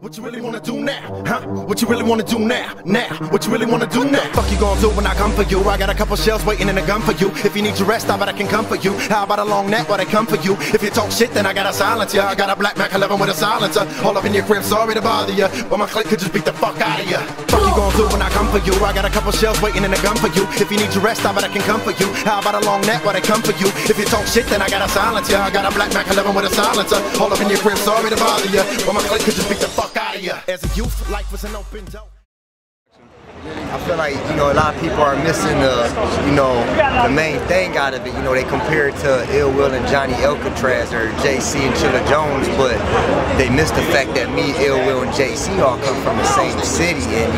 What you really wanna do now? Huh? What you really wanna do now? Now? What you really wanna do now? Fuck you gonna do when I come for you? I got a couple shells waiting in a gun for you. If you need to rest, I bet I can come for you. How about a long neck while they come for you? If you talk shit, then I gotta silence ya. I got a black Mac 11 with a silencer. All up in your crib, sorry to bother ya, but my clique could just beat the fuck out of ya. Fuck you gonna do when I come for you? I got a couple shells waiting in a gun for you. If you need to rest, I bet I can come for you. How about a long neck while they come for you? If you talk shit, then I gotta silence ya. I got a black Mac 11 with a silencer. All up in your crib, sorry to bother ya, but my clique could just beat the fuck out of ya. As a youth, life was an open door. I feel like, a lot of people are missing the main thing out of it. They compare it to Ill Will and Johnny Alcatraz or JC and Chilla Jones, but they miss the fact that me, Ill Will, and JC all come from the same city, and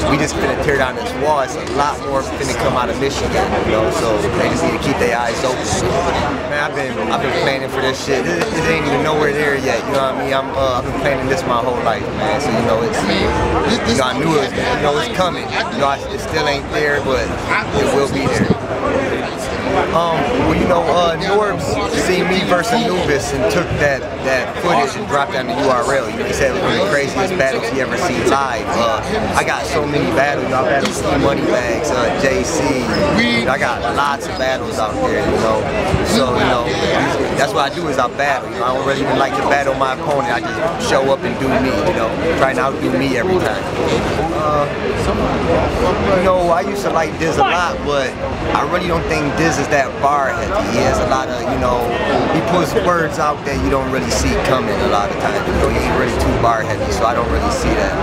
we just finna tear down this wall. It's a lot more finna come out of Michigan, so they just need to keep their eyes open. Man, I've been planning for this shit. It ain't even nowhere there yet, you know what I mean? I've been planning this my whole life, man, so I knew it was, it's coming. It still ain't there, but it will be there. Norbs seen me versus Anubis and took that footage and dropped down the URL. He said it was one of the craziest battles he ever seen live. I got so many battles. I battled Steve Moneybags, JC. I got lots of battles out there, So, that's what I do is I battle. I don't really even like to battle my opponent. I just show up and do me, try to outdo me every time. I used to like Diz a lot, but I really don't think Diz is that bar heavy. He has a lot of, he puts words out that you don't really see coming a lot of times. He ain't really too bar heavy, so I don't really see that.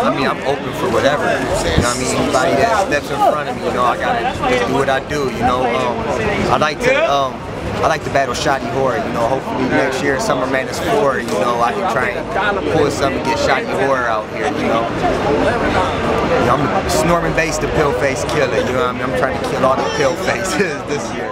I mean, I'm open for whatever. Anybody that steps in front of me, I gotta just do what I do. I like to battle Shotty Horror, hopefully next year, Summer Madness 4, I can try and pull something and get Shotty Horror out here, I'm the Norman Bates, the pill face killer, I'm trying to kill all the pill faces this year.